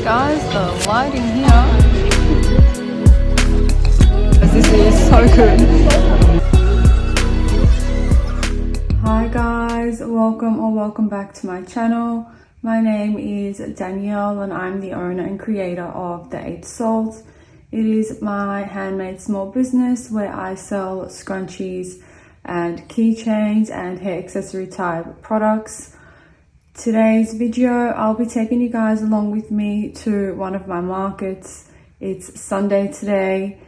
guys, the lighting here. This is so good. Hi guys, welcome back to my channel. My name is Danielle and I'm the owner and creator of The Eighth Salt. It is my handmade small business where I sell scrunchies and keychains and hair accessory type products. Today's video, I'll be taking you guys along with me to one of my markets. It's Sunday today.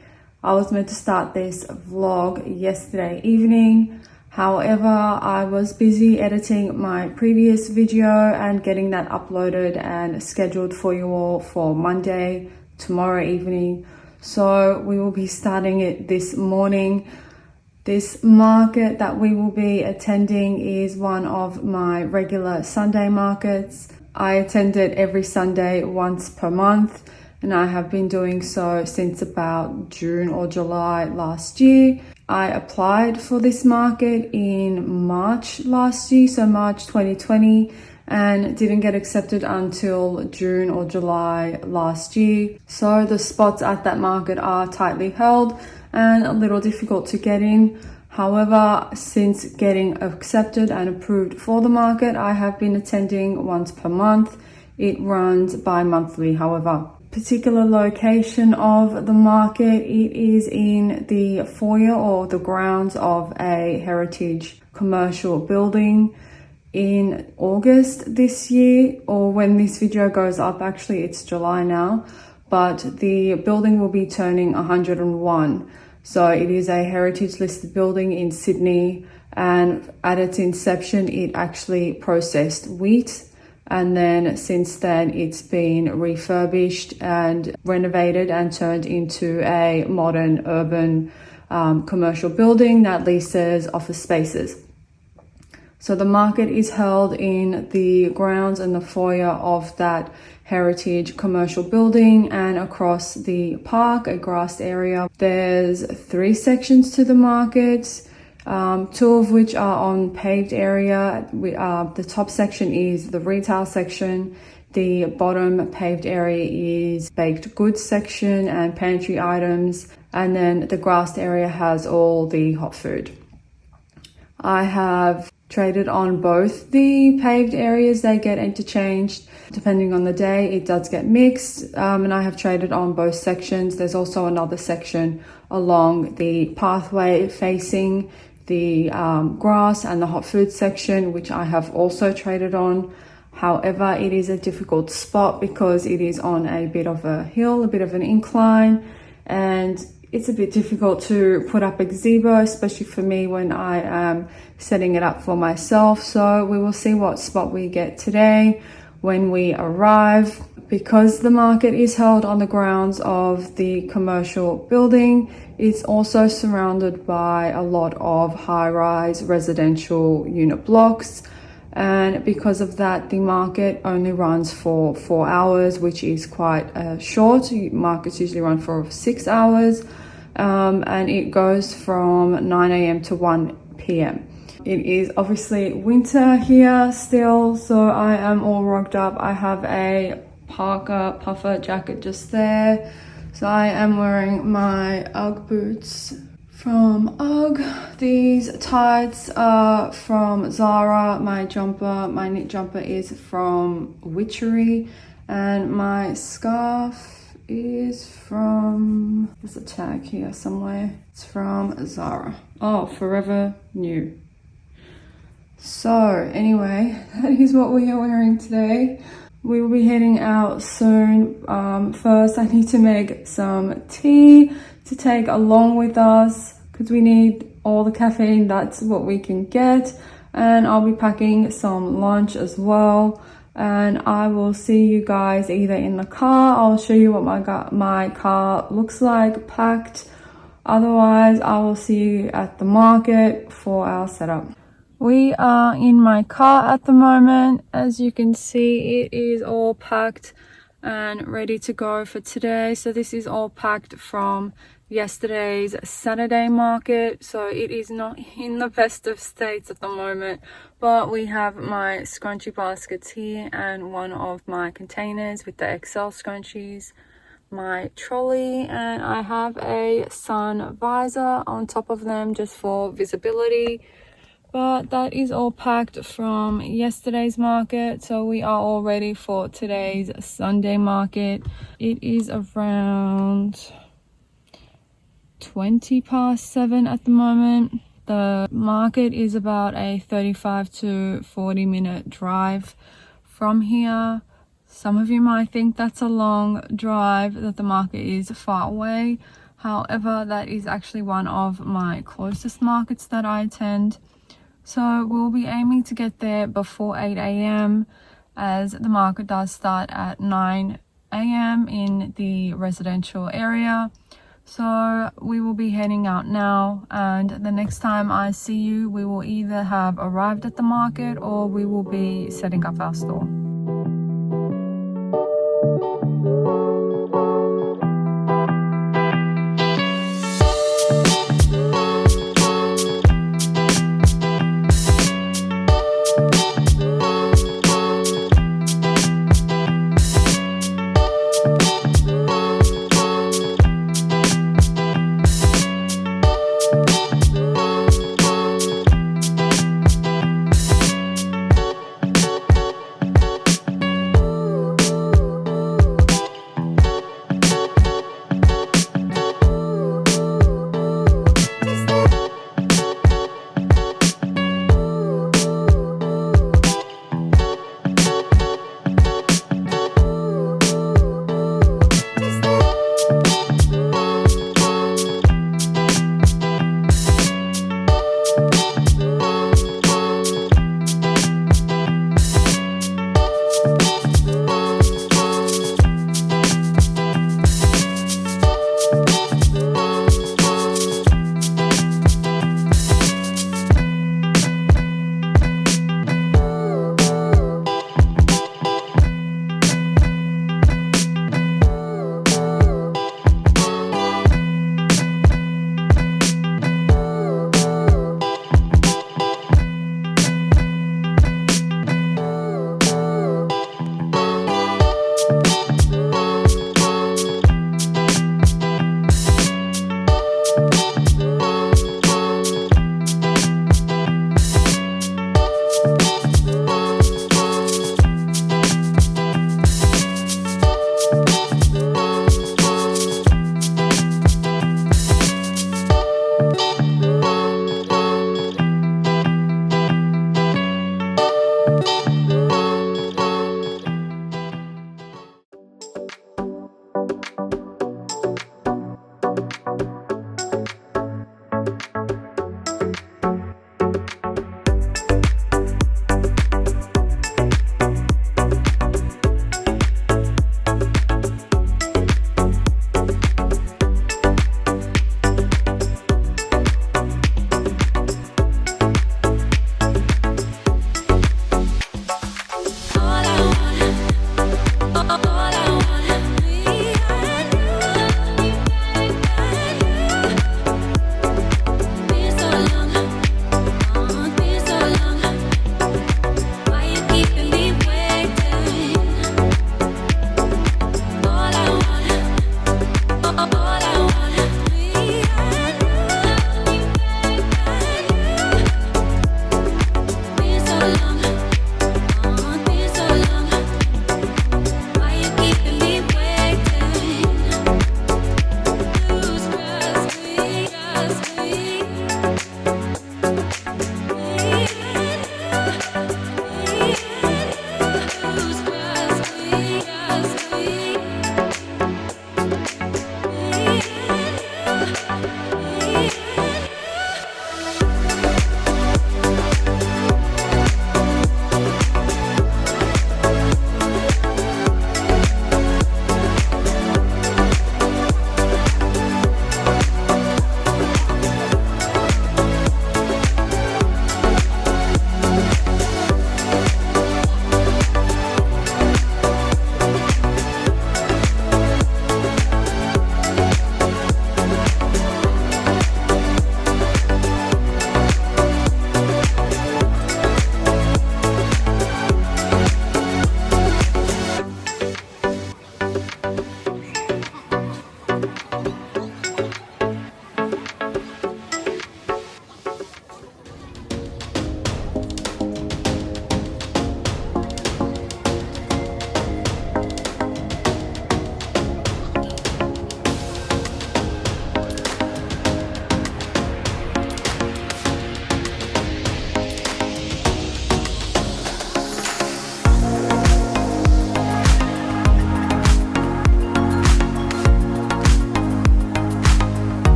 I was meant to start this vlog yesterday evening. However, I was busy editing my previous video and getting that uploaded and scheduled for you all for Monday, tomorrow evening. So we will be starting it this morning. This market that we will be attending is one of my regular Sunday markets. I attend it every Sunday once per month, and I have been doing so since about June or July last year. I applied for this market in March last year, so March 2020, and didn't get accepted until June or July last year. So the spots at that market are tightly held and a little difficult to get in. However, since getting accepted and approved for the market, I have been attending once per month. It runs bi-monthly, however. Particular location of the market, it is in the foyer or the grounds of a heritage commercial building. In August this year, or when this video goes up, actually it's July now, but the building will be turning 101. So it is a heritage listed building in Sydney, and at its inception it actually processed wheat, and then since then it's been refurbished and renovated and turned into a modern urban commercial building that leases office spaces. So the market is held in the grounds and the foyer of that heritage commercial building and across the park, a grassed area. There's 3 sections to the market, 2 of which are on paved area. The top section is the retail section. The bottom paved area is baked goods section and pantry items. And then the grassed area has all the hot food. I have traded on both the paved areas. They get interchanged depending on the day. It does get mixed, and I have traded on both sections. There's also another section along the pathway facing the grass and the hot food section, which I have also traded on. However, it is a difficult spot because it is on a bit of a hill, a bit of an incline, and it's a bit difficult to put up a gazebo, especially for me when I am setting it up for myself. So we will see what spot we get today when we arrive. Because the market is held on the grounds of the commercial building, it's also surrounded by a lot of high-rise residential unit blocks. And because of that, the market only runs for 4 hours, which is quite short. Markets usually run for 6 hours, and it goes from 9 a.m. to 1 p.m. It is obviously winter here still, so I am all rugged up. I have a parka puffer jacket just there. So I am wearing my UGG boots from UGG. These tights are from Zara. My knit jumper is from Witchery, and my scarf is from, there's a tag here somewhere. It's from Zara. Oh, Forever New. So anyway, that is what we are wearing today. We will be heading out soon. First, I need to make some tea to take along with us because we need all the caffeine. That's what we can get. And I'll be packing some lunch as well. And I will see you guys either in the car. I'll show you what my car looks like packed. Otherwise, I will see you at the market for our setup. We are in my car at the moment. As you can see, it is all packed and ready to go for today. So this is all packed from yesterday's Saturday market, so it is not in the best of states at the moment, but we have my scrunchie baskets here and one of my containers with the XL scrunchies, my trolley, and I have a sun visor on top of them just for visibility. But that is all packed from yesterday's market, so we are all ready for today's Sunday market. It is around 7:20 at the moment. The market is about a 35 to 40 minute drive from here. Some of you might think that's a long drive, that the market is far away. However, that is actually one of my closest markets that I attend. So we'll be aiming to get there before 8 a.m. as the market does start at 9 a.m. in the residential area. So we will be heading out now, and the next time I see you, we will either have arrived at the market or we will be setting up our store.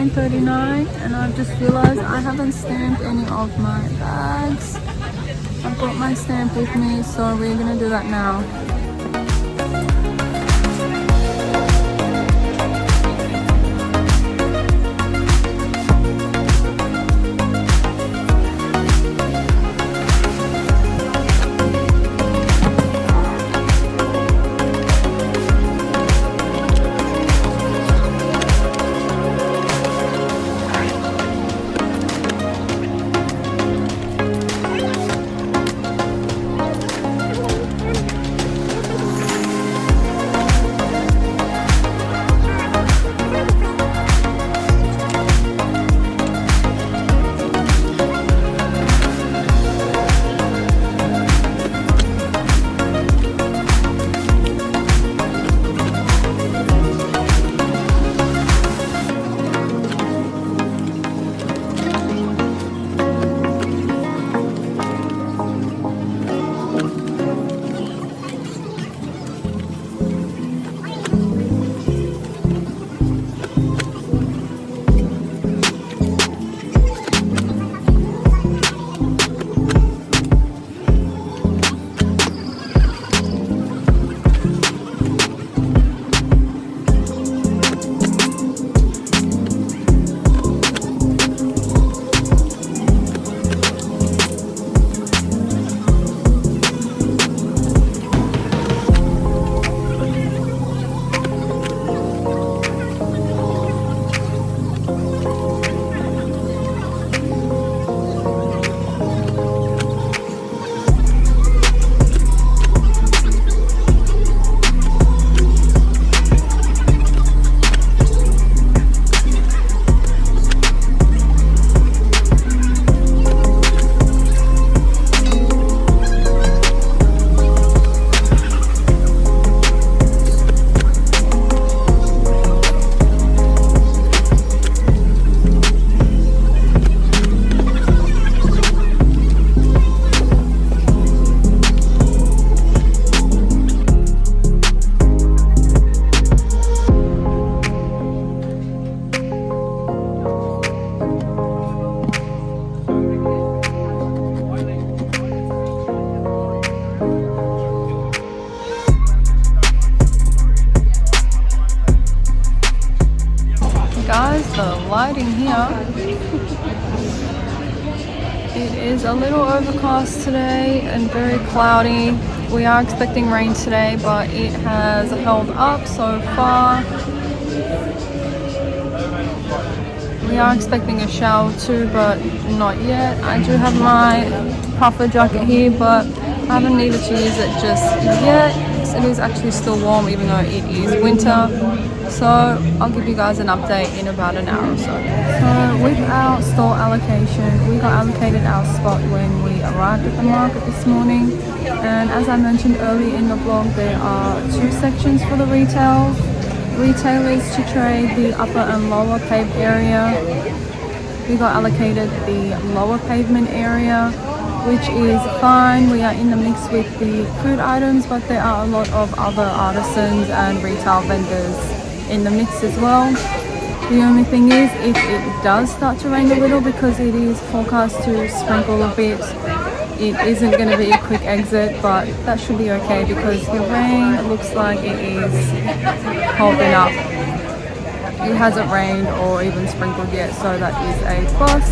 $9.39, and I've just realized I haven't stamped any of my bags. I've got my stamp with me, so we're gonna do that now. Guys, the lighting here, it is a little overcast today and very cloudy. We are expecting rain today, but it has held up so far. We are expecting a shower too, but not yet. I do have my puffer jacket here, but I haven't needed to use it just yet. It is actually still warm even though it is winter. So I'll give you guys an update in about an hour or so. So with our store allocation, we got allocated our spot when we arrived at the market this morning. And as I mentioned earlier in the vlog, there are two sections for the retailers to trade, the upper and lower paved area. We got allocated the lower pavement area, which is fine. We are in the mix with the food items, but there are a lot of other artisans and retail vendors in the mix as well. The only thing is, if it does start to rain a little, because it is forecast to sprinkle a bit, it isn't going to be a quick exit, but that should be okay because the rain looks like it is holding up. It hasn't rained or even sprinkled yet, so that is a plus.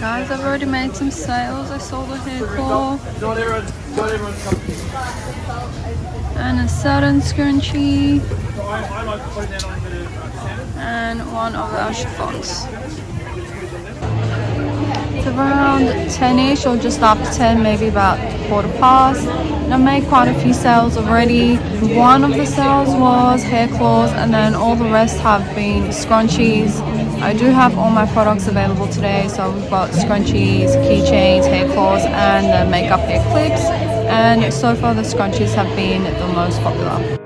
Guys, I've already made some sales. I sold a hair claw and a satin scrunchie and one of our chiffons. It's around 10ish or just after 10, maybe about quarter past. And I made quite a few sales already. One of the sales was hair claws, and then all the rest have been scrunchies I do have all my products available today, so we've got scrunchies, keychains, hair claws, and the makeup hair clips, and so far the scrunchies have been the most popular.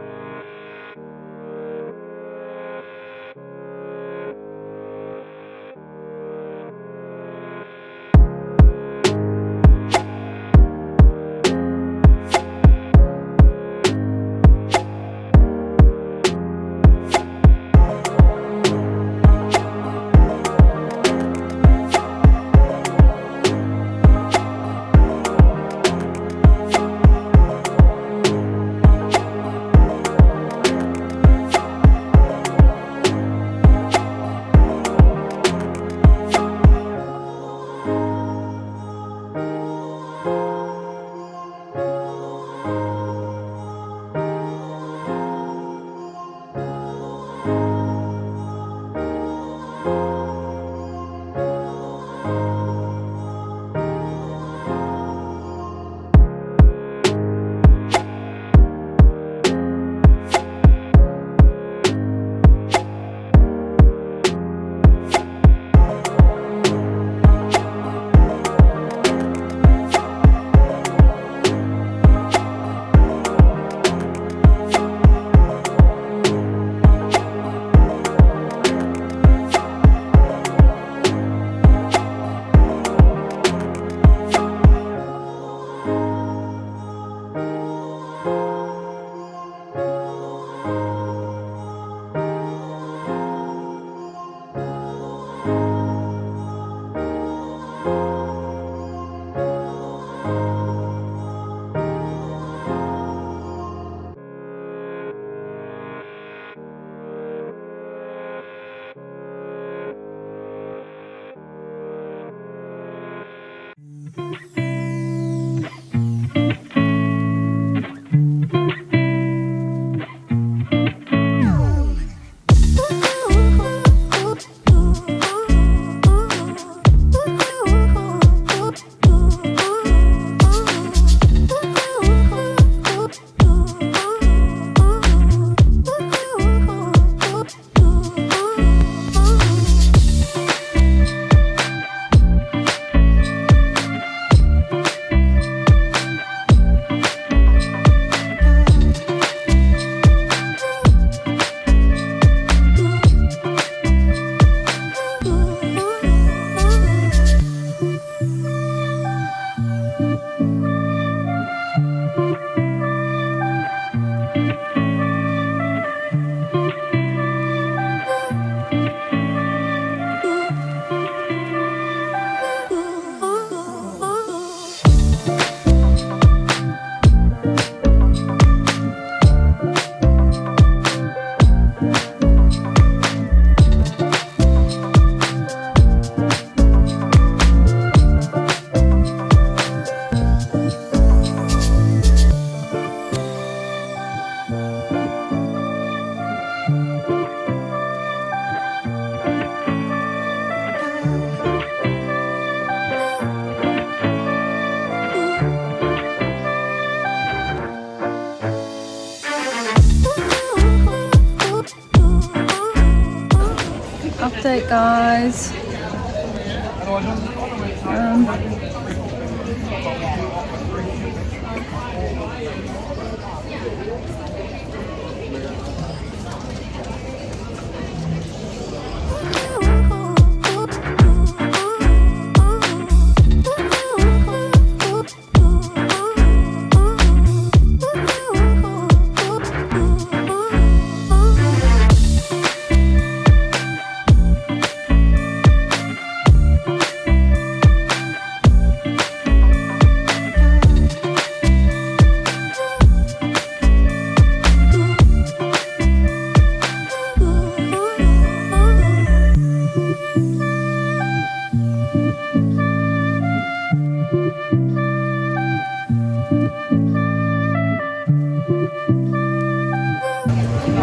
Update, guys.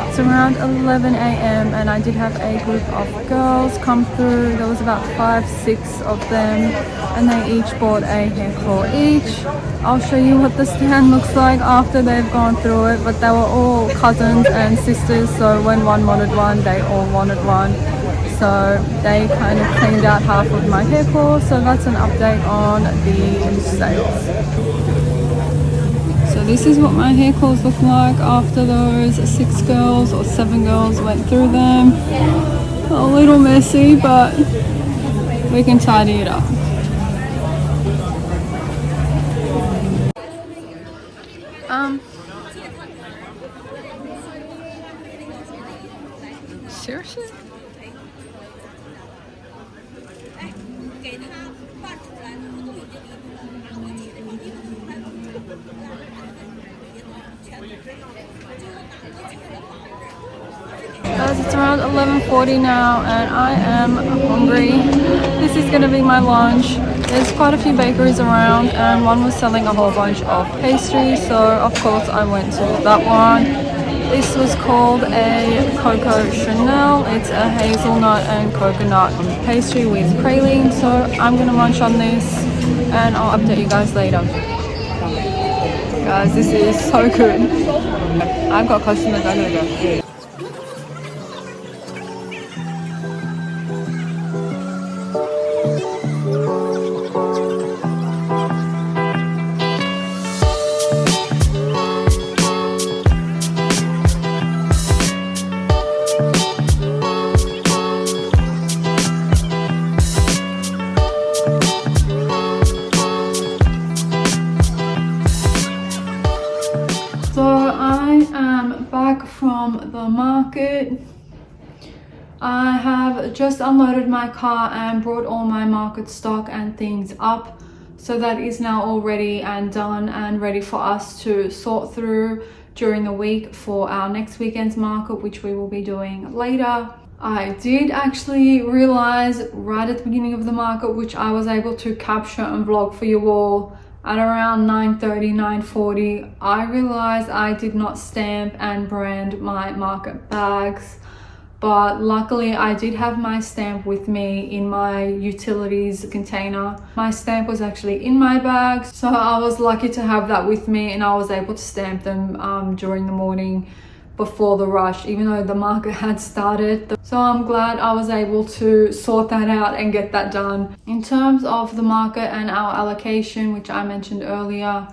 It's around 11 a.m. and I did have a group of girls come through. There was about 5-6 of them and they each bought a hair claw each. I'll show you what the stand looks like after they've gone through it, but they were all cousins and sisters, so when one wanted one, they all wanted one. so they kind of cleaned out half of my hair course. So that's an update on the sales. So this is what my hair course looked like after those 6 girls or 7 girls went through them. A little messy, but we can tidy it up. Seriously? Guys, it's around 11:40 now and I am hungry. This is going to be my lunch. There's quite a few bakeries around and one was selling a whole bunch of pastries, so of course I went to that one. This was called a Coco Chanel. It's a hazelnut and coconut pastry with praline, so I'm going to munch on this and I'll update you guys later. Guys, this is so good. I've got customers, I gotta go. From the market. I have just unloaded my car and brought all my market stock and things up, so that is now all ready and done and ready for us to sort through during the week for our next weekend's market, which we will be doing later. I did actually realize right at the beginning of the market, which I was able to capture and vlog for you all at around 9:30, 9:40, I realized I did not stamp and brand my market bags, but luckily I did have my stamp with me in my utilities container. My stamp was actually in my bag, so I was lucky to have that with me and I was able to stamp them during the morning before the rush, even though the market had started. So I'm glad I was able to sort that out and get that done. In terms of the market and our allocation, which I mentioned earlier,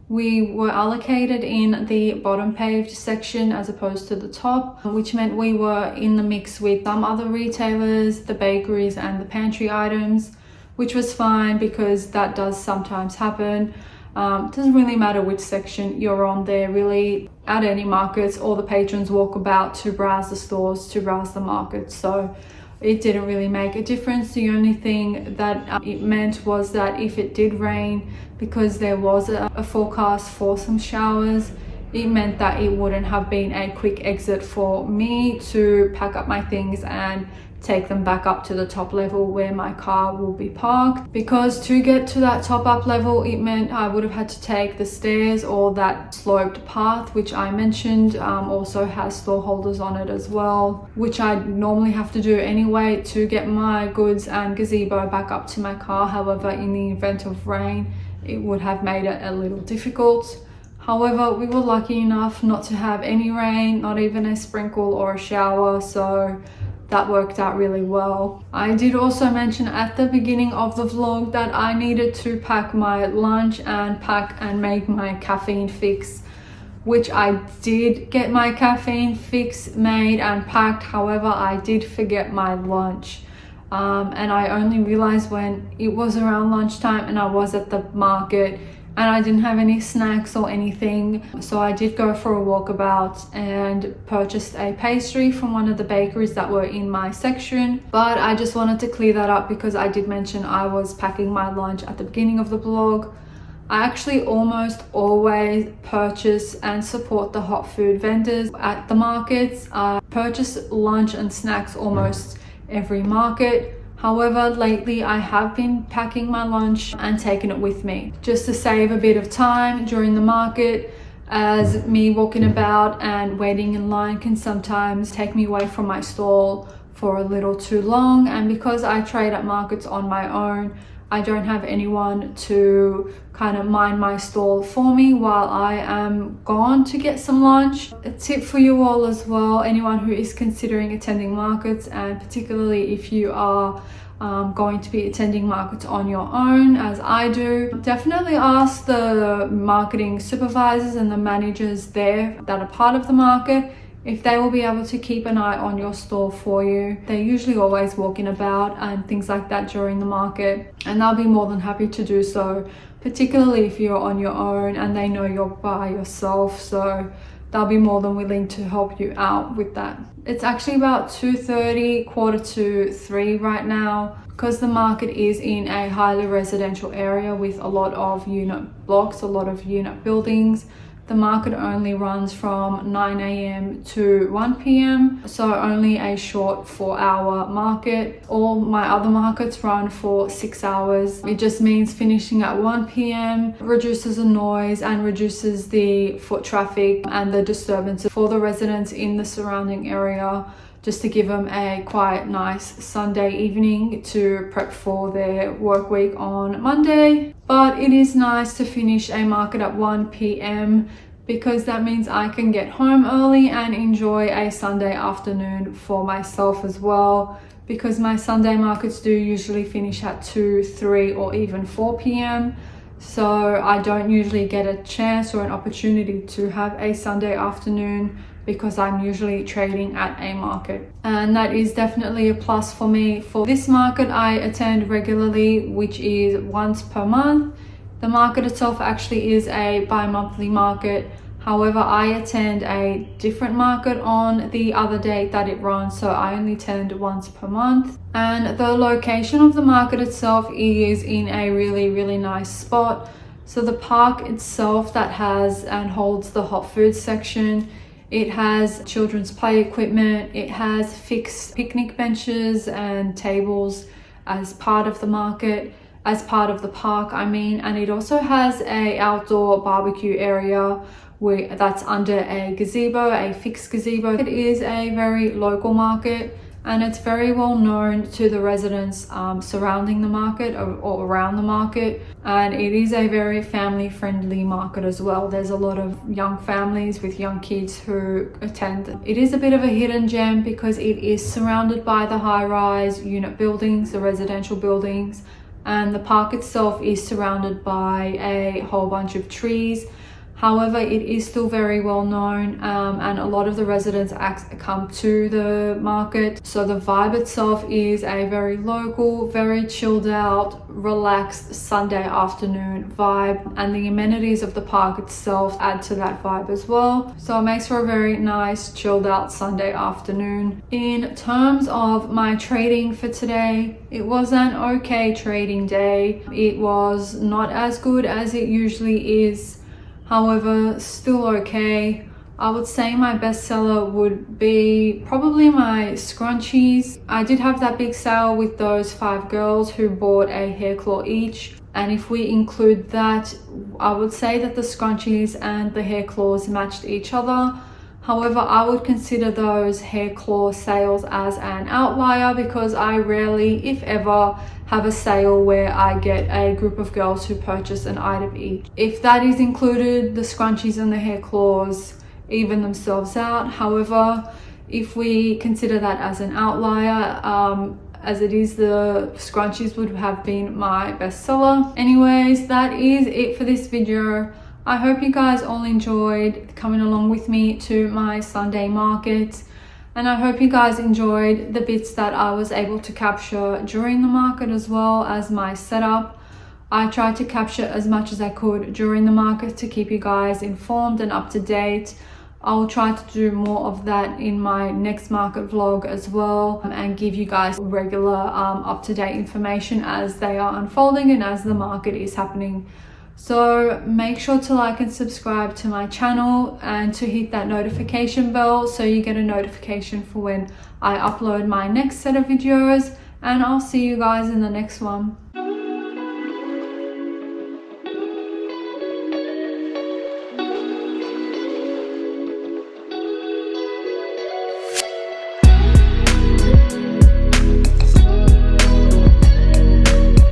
we were allocated in the bottom paved section as opposed to the top, which meant we were in the mix with some other retailers, the bakeries and the pantry items, which was fine because that does sometimes happen. It doesn't really matter which section you're on there, really. At any markets, all the patrons walk about to browse the stores, to browse the markets, so it didn't really make a difference. The only thing that it meant was that if it did rain, because there was a forecast for some showers, it meant that it wouldn't have been a quick exit for me to pack up my things and take them back up to the top level where my car will be parked, because to get to that top up level it meant I would have had to take the stairs or that sloped path, which I mentioned also has store holders on it as well, which I normally have to do anyway to get my goods and gazebo back up to my car. However, in the event of rain it would have made it a little difficult. However, we were lucky enough not to have any rain, not even a sprinkle or a shower, so that worked out really well. I did also mention at the beginning of the vlog that I needed to pack my lunch and pack and make my caffeine fix, which I did get my caffeine fix made and packed. However, I did forget my lunch. And I only realized when it was around lunchtime and I was at the market and I didn't have any snacks or anything. So I did go for a walkabout and purchased a pastry from one of the bakeries that were in my section. But I just wanted to clear that up because I did mention I was packing my lunch at the beginning of the vlog. I actually almost always purchase and support the hot food vendors at the markets. I purchase lunch and snacks almost every market. However, lately I have been packing my lunch and taking it with me just to save a bit of time during the market, as me walking about and waiting in line can sometimes take me away from my stall for a little too long. And because I trade at markets on my own, I don't have anyone to kind of mind my stall for me while I am gone to get some lunch. A tip for you all as well, anyone who is considering attending markets, and particularly if you are going to be attending markets on your own, as I do, definitely ask the marketing supervisors and the managers there that are part of the market if they will be able to keep an eye on your store for you. They're usually always walking about and things like that during the market, and they'll be more than happy to do so, particularly if you're on your own and they know you're by yourself. So they'll be more than willing to help you out with that. It's actually about 2:30, 2:45 right now, because the market is in a highly residential area with a lot of unit blocks, a lot of unit buildings. The market only runs from 9 a.m. to 1 p.m. so only a short 4-hour market. All my other markets run for 6 hours. It just means finishing at 1 p.m. reduces the noise and reduces the foot traffic and the disturbance for the residents in the surrounding area, just to give them a quiet, nice Sunday evening to prep for their work week on Monday. But it is nice to finish a market at 1 p.m. because that means I can get home early and enjoy a Sunday afternoon for myself as well, because my Sunday markets do usually finish at 2, 3 or even 4 p.m. So I don't usually get a chance or an opportunity to have a Sunday afternoon because I'm usually trading at a market, and that is definitely a plus for me. For this market I attend regularly, which is once per month. The market itself actually is a bi-monthly market. However, I attend a different market on the other date that it runs, so I only attend once per month. And the location of the market itself is in a really nice spot. So the park itself that has and holds the hot food section, it has children's play equipment, it has fixed picnic benches and tables as part of the market, as part of the park I mean, and it also has a outdoor barbecue area that's under a gazebo, a fixed gazebo. It is a very local market, and it's very well known to the residents surrounding the market or around the market, and it is a very family friendly market as well. There's a lot of young families with young kids who attend. It is a bit of a hidden gem because it is surrounded by the high-rise unit buildings, the residential buildings, and the park itself is surrounded by a whole bunch of trees. However, it is still very well known, and a lot of the residents come to the market. So the vibe itself is a very local, very chilled out, relaxed Sunday afternoon vibe, and the amenities of the park itself add to that vibe as well. So it makes for a very nice, chilled out Sunday afternoon. In terms of my trading for today, it was an okay trading day. It was not as good as it usually is. However, still okay. I would say my best seller would be probably my scrunchies. I did have that big sale with those 5 girls who bought a hair claw each. And if we include that, I would say that the scrunchies and the hair claws matched each other. However, I would consider those hair claw sales as an outlier because I rarely, if ever, have a sale where I get a group of girls who purchase an item each. If that is included, the scrunchies and the hair claws even themselves out. However, if we consider that as an outlier, as it is, the scrunchies would have been my best seller. Anyways, that is it for this video. I hope you guys all enjoyed coming along with me to my Sunday market, and I hope you guys enjoyed the bits that I was able to capture during the market as well as my setup. I tried to capture as much as I could during the market to keep you guys informed and up to date. I'll try to do more of that in my next market vlog as well, and give you guys regular up-to-date information as they are unfolding and as the market is happening. So make sure to like and subscribe to my channel and to hit that notification bell so you get a notification for when I upload my next set of videos, and I'll see you guys in the next one.